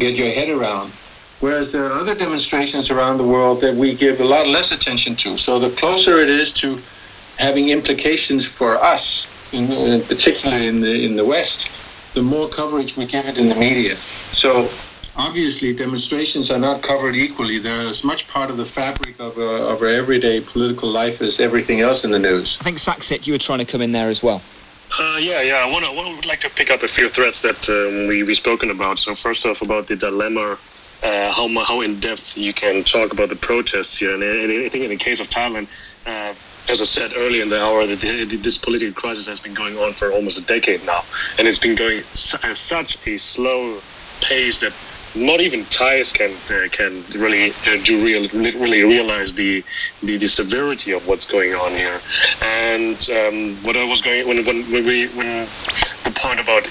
get your head around. Whereas there are other demonstrations around the world that we give a lot less attention to. So the closer it is to having implications for us, particularly in the West, the more coverage we give it in the media. So obviously demonstrations are not covered equally. They're as much part of the fabric of our everyday political life as everything else in the news. I think Saxit, you were trying to come in there as well. I would like to pick up a few threads that we've spoken about. So first off, about the dilemma, how in depth you can talk about the protests here. And I think in the case of Thailand, as I said earlier in the hour, that this political crisis has been going on for almost a decade now, and it's been going at such a slow pace that not even Thais can really really realize the severity of what's going on here. And what I was going when the point about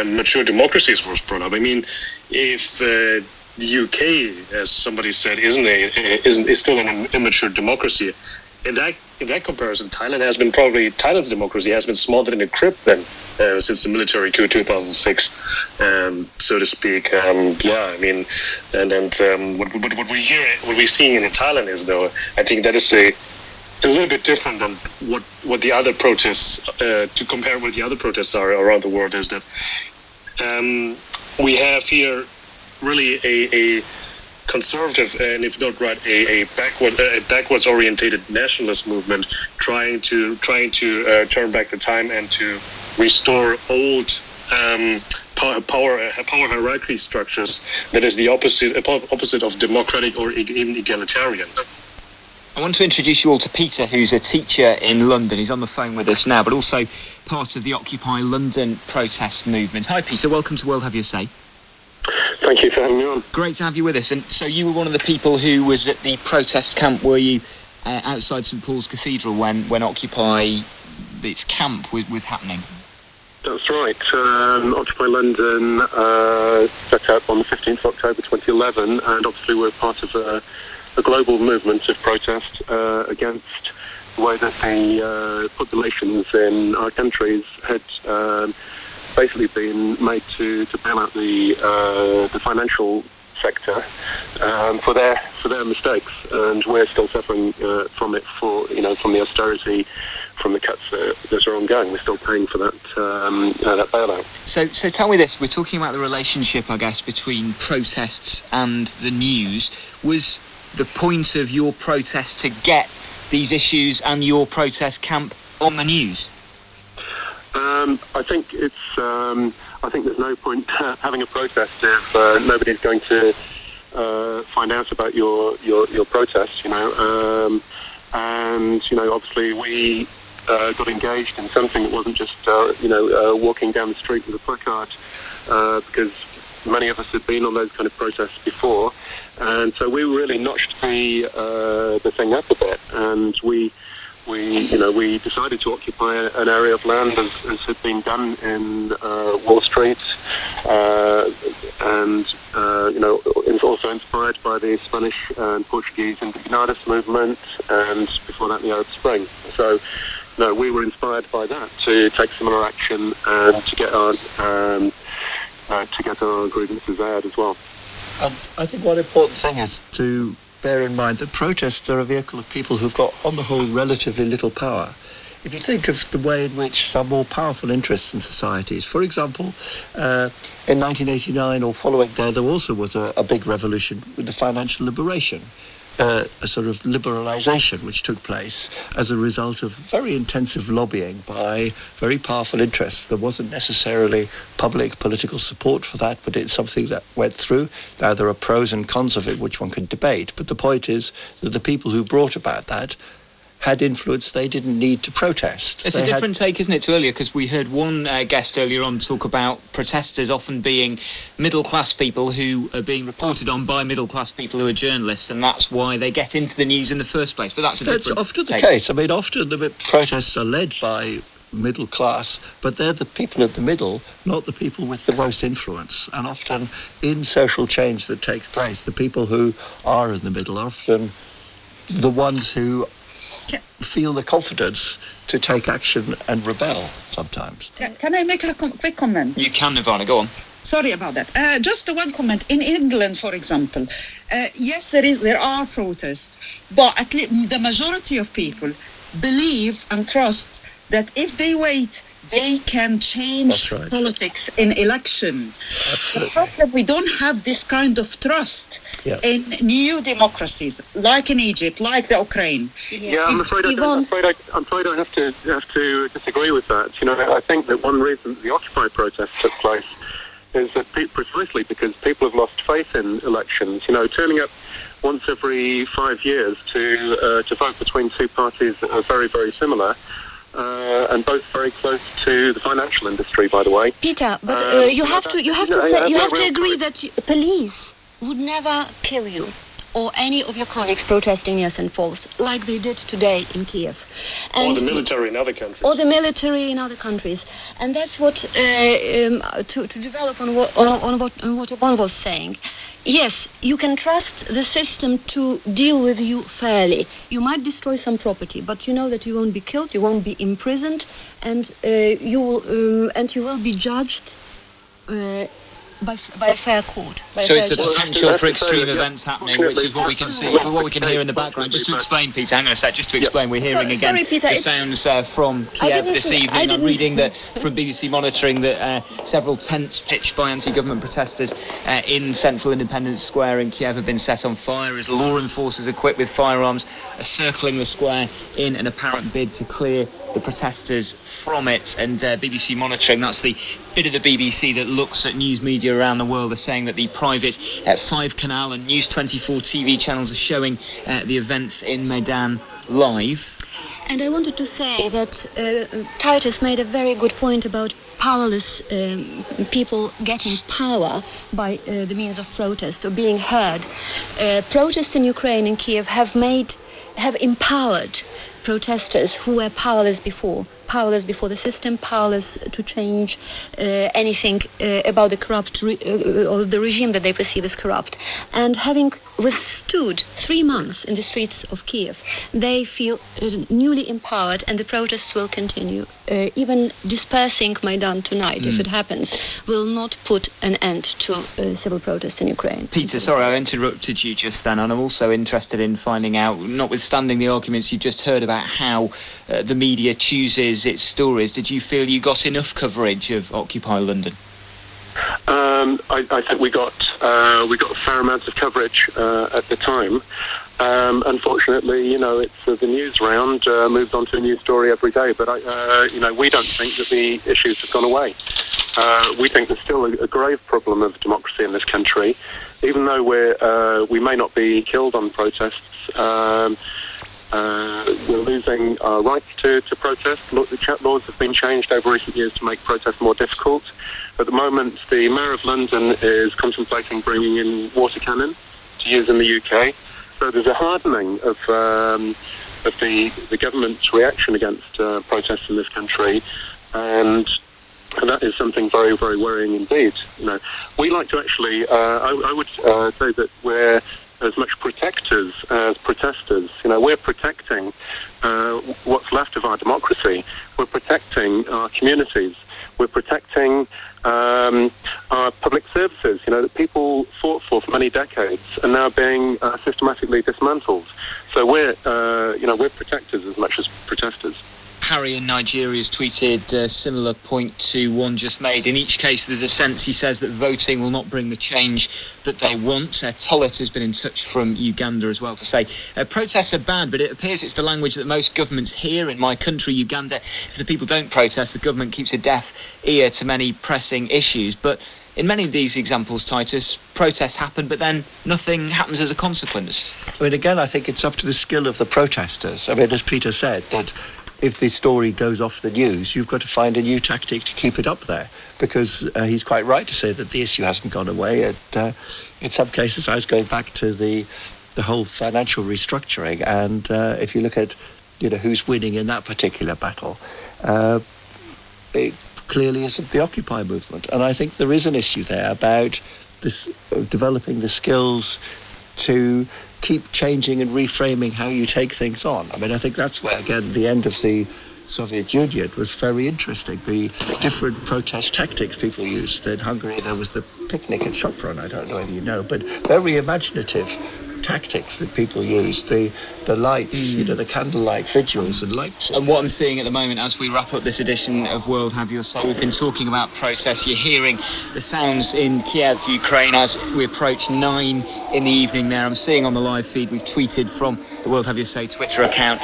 mature democracies was brought up. I mean, if the UK, as somebody said, is still an immature democracy. In that comparison, Thailand's democracy has been smothered in a crypt then since the military coup 2006, so to speak. I mean, what we're seeing in Thailand is, though, I think that is a little bit different than what the other protests, to compare what the other protests are around the world, is that we have here really a conservative, and if not right, a backwards orientated nationalist movement trying to turn back the time and to restore old power hierarchy structures that is the opposite of democratic or even egalitarian. I want to introduce you all to Peter, who's a teacher in London. He's on the phone with us now, but also part of the Occupy London protest movement. Hi Peter, welcome to World Have Your Say. Thank you for having me on. Great to have you with us. And so you were one of the people who was at the protest camp, were you, outside St Paul's Cathedral when Occupy, its camp, was happening? That's right. Occupy London set up on the 15th of October 2011, and obviously we're part of a global movement of protest against the way that the populations in our countries had basically been made to bail out the financial sector for their mistakes, and we're still suffering from it from the austerity, from the cuts that are ongoing. We're still paying for that bailout. So tell me this: we're talking about the relationship, I guess, between protests and the news. Was the point of your protest to get these issues and your protest camp on the news? I think it's. I think there's no point having a protest if nobody's going to find out about your protest. Obviously we got engaged in something that wasn't just walking down the street with a placard, because many of us had been on those kind of protests before, and so we really notched the thing up a bit, and we decided to occupy an area of land as had been done in Wall Street, and it's also inspired by the Spanish and Portuguese Indignados movement, and before that the Arab Spring. So, we were inspired by that to take similar action and to get our grievances aired as well. I think one important thing is to bear in mind that protests are a vehicle of people who've got, on the whole, relatively little power. If you think of the way in which some more powerful interests in societies, for example, in 1989 or following there also was a big revolution with the financial liberation, a sort of liberalisation which took place as a result of very intensive lobbying by very powerful interests. There wasn't necessarily public political support for that, but it's something that went through. Now, there are pros and cons of it, which one can debate, but the point is that the people who brought about that had influence. They didn't need to protest. It's a different take, isn't it, to earlier, because we heard one guest earlier on talk about protesters often being middle-class people who are being reported on by middle-class people who are journalists, and that's why they get into the news in the first place. But that's often the case. I mean, often the protests are led by middle class, but they're the people in the middle, not the people with the most influence. And often in social change that takes place, the people who are in the middle are often the ones who feel the confidence to take action and rebel sometimes. Can I make a quick comment? You can, Nirvana, go on. Sorry about that. Just one comment. In England, for example, yes, there are protests, but at least the majority of people believe and trust that if they wait, they can change politics in election. Absolutely. The fact that we don't have this kind of trust in new democracies, like in Egypt, like the Ukraine. Yeah, I'm afraid I have to disagree with that. You know, I think that one reason the Occupy protest took place is that precisely because people have lost faith in elections. You know, turning up once every 5 years to vote between two parties that are very, very similar. And both very close to the financial industry, by the way. Peter, but you have to agree that police would never kill you or any of your colleagues protesting near St. Paul's, like they did today in Kiev. Or the military in other countries. Or the military in other countries. And that's what, to develop on what Yvonne was saying. Yes, you can trust the system to deal with you fairly. You might destroy some property, but you know that you won't be killed, you won't be imprisoned, and you will be judged by a fair court. So it's the potential for extreme events happening, which is what we can see, what we can hear in the background. Just to explain, Peter, hang on a sec, just to explain, we're hearing again the sounds from Kiev this evening. I'm reading that from BBC Monitoring that several tents pitched by anti-government protesters in central Independence Square in Kiev have been set on fire as law enforcers equipped with firearms are circling the square in an apparent bid to clear the protesters from it. And BBC Monitoring, that's the bit of the BBC that looks at news media around the world, are saying that the private 5 Canal and News 24 TV channels are showing the events in Maidan live. And I wanted to say that Titus made a very good point about powerless people getting power by the means of protest or being heard. Protests in Ukraine and Kiev have empowered protesters who were powerless before the system, powerless to change anything about the corrupt or the regime that they perceive as corrupt. And having withstood 3 months in the streets of Kiev, they feel newly empowered, and the protests will continue. Even dispersing Maidan tonight, if it happens, will not put an end to civil protests in Ukraine. Peter, sorry, I interrupted you just then, and I'm also interested in finding out, notwithstanding the arguments you've just heard about how the media chooses its stories, did you feel you got enough coverage of Occupy London? I think we got a fair amount of coverage at the time. Unfortunately, you know, it's the news round moves on to a new story every day. But we don't think that the issues have gone away. We think there's still a grave problem of democracy in this country, even though we may not be killed on protests. We're losing our rights to protest. The laws have been changed over recent years to make protests more difficult. At the moment, the Mayor of London is contemplating bringing in water cannon to use in the UK. So there's a hardening of the government's reaction against protests in this country, and that is something very, very worrying indeed. You know, we like to actually, I would say that we're as much protectors as protesters. You know, we're protecting what's left of our democracy. We're protecting our communities. We're protecting our public services, you know, that people fought for many decades and now being systematically dismantled. So we're protectors as much as protesters. Harry in Nigeria has tweeted a similar point to one just made. In each case, there's a sense, he says, that voting will not bring the change that they want. Tollett has been in touch from Uganda as well to say protests are bad, but it appears it's the language that most governments hear. In my country, Uganda, if the people don't protest, the government keeps a deaf ear to many pressing issues. But in many of these examples, Titus, protests happen, but then nothing happens as a consequence. I mean, again, I think it's up to the skill of the protesters. I mean, as Peter said, that if this story goes off the news, you've got to find a new tactic to keep it up there, because he's quite right to say that the issue hasn't gone away. In some cases, I was going back to the whole financial restructuring, and if you look at, you know, who's winning in that particular battle, it clearly isn't the Occupy movement. And I think there is an issue there about this developing the skills to keep changing and reframing how you take things on. I mean, I think that's where, again, the end of the Soviet Union was very interesting. The different protest tactics people used. In Hungary there was the picnic at Sopron, I don't know whether you know, but very imaginative tactics that people used. The lights, the candlelight vigils and lights. And what I'm seeing at the moment as we wrap up this edition of World Have Your Say, we've been talking about protests. You're hearing the sounds in Kiev, Ukraine, as we approach 9 in the evening there. I'm seeing on the live feed, we've tweeted from the World Have Your Say Twitter account,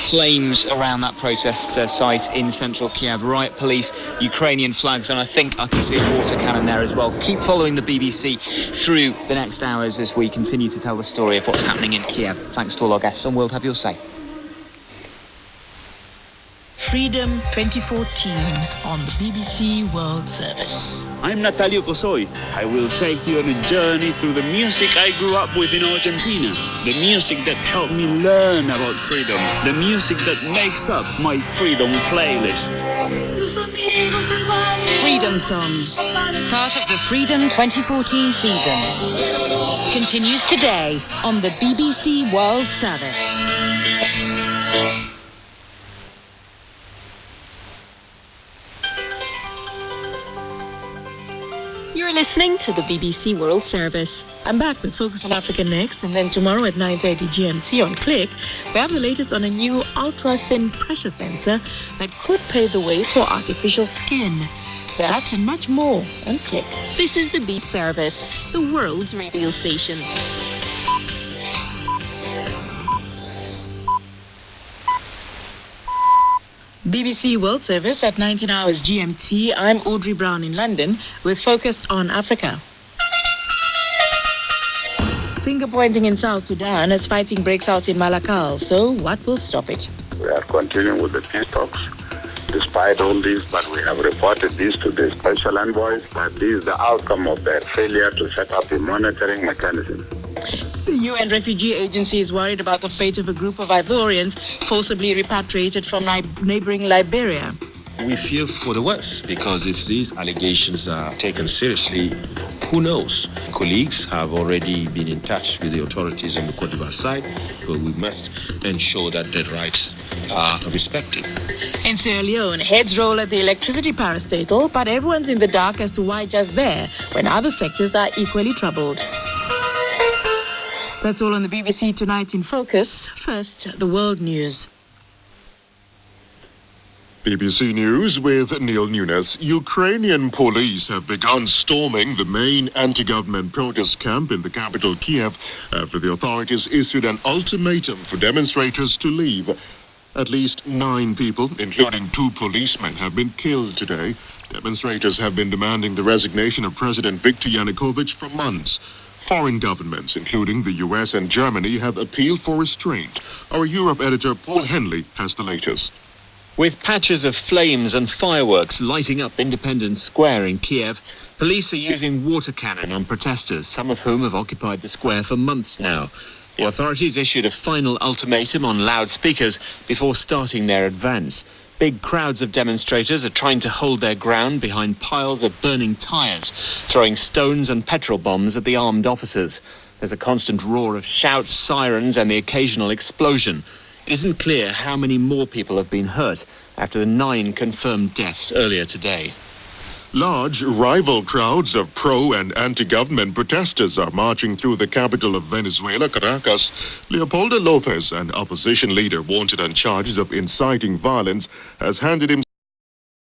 flames around that protest site in central Kiev, riot police, Ukrainian flags, and I think I can see a water cannon there as well. Keep following the BBC through the next hours as we continue to tell the story of what's happening in Kiev. Thanks to all our guests on World Have Your Say. Freedom 2014 on the BBC World Service. I'm Natalio Cosoy. I will take you on a journey through the music I grew up with in Argentina. The music that helped me learn about freedom. The music that makes up my freedom playlist. Freedom Songs, part of the Freedom 2014 season. Continues today on the BBC World Service. You're listening to the BBC World Service. I'm back with Focus on Africa next, and then tomorrow at 9:30 GMT on Click, we have the latest on a new ultra-thin pressure sensor that could pave the way for artificial skin. That and much more on Click. This is the Beat Service, the world's radio station. BBC World Service at 19 hours GMT. I'm Audrey Brown in London with Focus on Africa. Finger pointing in South Sudan as fighting breaks out in Malakal. So what will stop it? We are continuing with the peace talks. Despite all this, but we have reported this to the special envoys that this is the outcome of their failure to set up a monitoring mechanism. The UN Refugee Agency is worried about the fate of a group of Ivorians forcibly repatriated from neighboring Liberia. We fear for the worst, because if these allegations are taken seriously, who knows? Colleagues have already been in touch with the authorities on the Côte d'Ivoire side, so we must ensure that their rights are respected. In Sierra Leone, heads roll at the electricity parastatal, but everyone's in the dark as to why just there, when other sectors are equally troubled. That's all on the BBC Tonight in Focus. First, the world news. BBC News with Neil Nunes. Ukrainian police have begun storming the main anti-government protest camp in the capital Kiev after the authorities issued an ultimatum for demonstrators to leave. At least 9 people, including 2 policemen, have been killed today. Demonstrators have been demanding the resignation of President Viktor Yanukovych for months. Foreign governments, including the US and Germany, have appealed for restraint. Our Europe editor Paul Henley has the latest. With patches of flames and fireworks lighting up Independence Square in Kiev, police are using water cannon on protesters, some of whom have occupied the square for months now. The authorities issued a final ultimatum on loudspeakers before starting their advance. Big crowds of demonstrators are trying to hold their ground behind piles of burning tyres, throwing stones and petrol bombs at the armed officers. There's a constant roar of shouts, sirens, and the occasional explosion. It isn't clear how many more people have been hurt after the 9 confirmed deaths earlier today. Large rival crowds of pro- and anti-government protesters are marching through the capital of Venezuela, Caracas. Leopoldo Lopez, an opposition leader wanted on charges of inciting violence, has handed himself